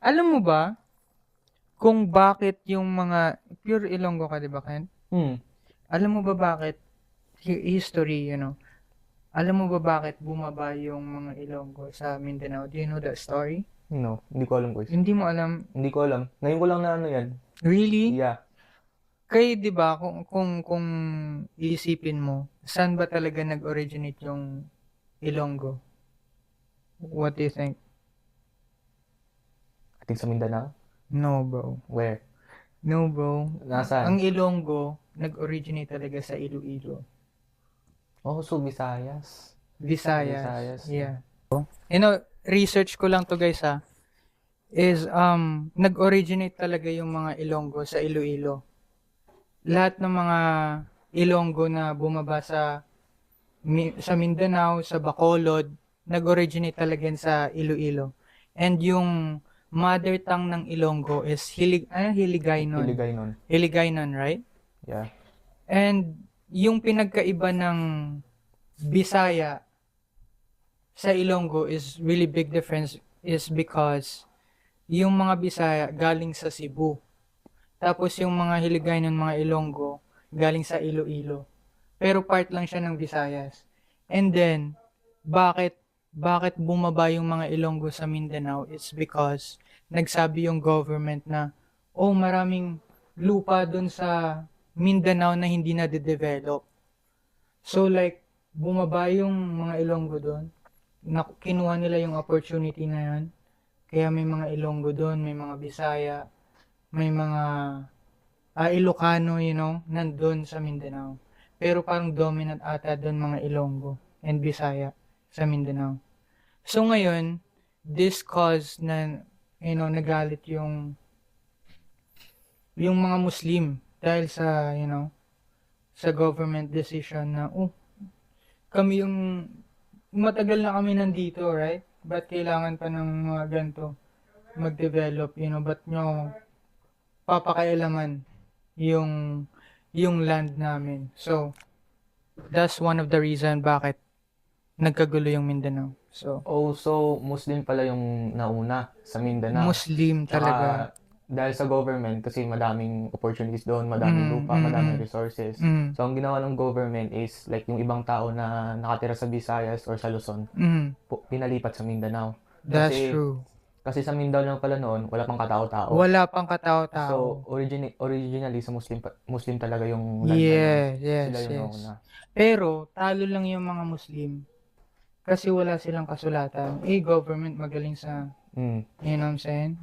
Alam mo ba kung bakit yung mga pure Ilonggo ka, 'di ba, Ken? Hmm, Alam mo ba bakit history, alam mo ba bakit bumaba yung mga Ilonggo sa Mindanao? Do you know that story? no, hindi ko alam, guys. Hindi mo alam? Hindi ko alam. Ngayon ko lang na ano yan. Really? Yeah. Kaya 'di ba kung iisipin mo, saan ba talaga nag-originate yung Ilonggo? What do you think? I think sa Mindanao. No, bro. Where? No, bro. Ang Nasaan? Ilonggo nag-originate talaga sa Iloilo. Oh, so Visayas. Visayas. Visayas. Yeah. Research ko lang to guys is nag-originate talaga yung mga Ilonggo sa Iloilo. Lahat ng mga Ilonggo na bumaba sa Mindanao, sa Bacolod, nag-originate talaga yan sa Iloilo. And yung mother tongue ng Ilonggo is Hiligaynon. Iligay nun. Hiligaynon, right? Yeah. And yung pinagkaiba ng Bisaya sa Ilonggo is really big difference is because yung mga Bisaya galing sa Cebu. Tapos yung mga Hiligaynon ng mga Ilonggo galing sa Iloilo. Pero part lang siya ng Visayas. And then, bakit bakit bumaba yung mga Ilonggo sa Mindanao? It's because nagsabi yung government na, oh, maraming lupa doon sa Mindanao na hindi na de-develop. So like, bumaba yung mga Ilonggo doon. Kinuha nila yung opportunity na yan. Kaya may mga Ilonggo doon, may mga Bisaya, may mga Ilocano, nandun sa Mindanao. Pero parang dominant ata doon mga Ilonggo and Bisaya sa Mindanao. So ngayon, this caused na, nagalit yung mga Muslim dahil sa government decision na, kami yung, matagal na kami nandito, right? Ba't kailangan pa ng mga ganito mag-develop, ba't nyo papakailaman yung land namin. So, that's one of the reason bakit nagkagulo yung Mindanao. So, Oh, so Muslim pala yung nauna sa Mindanao. Muslim talaga. Tsaka dahil sa government, kasi madaming opportunities doon, madaming lupa, madaming resources. Mm, So, ang ginawa ng government is, like, yung ibang tao na nakatira sa Visayas or sa Luzon, mm, pinalipat sa Mindanao. that's Kasi, true. kasi sa Mindanao lang pala noon, wala pang katao-tao. Wala pang katao-tao. So, originally sa Muslim talaga yung land na yun. Yes, Sila yung yes. nauna. Pero, talo lang yung mga Muslim kasi wala silang kasulatan. Government magaling sa, Mm. you know what I'm saying?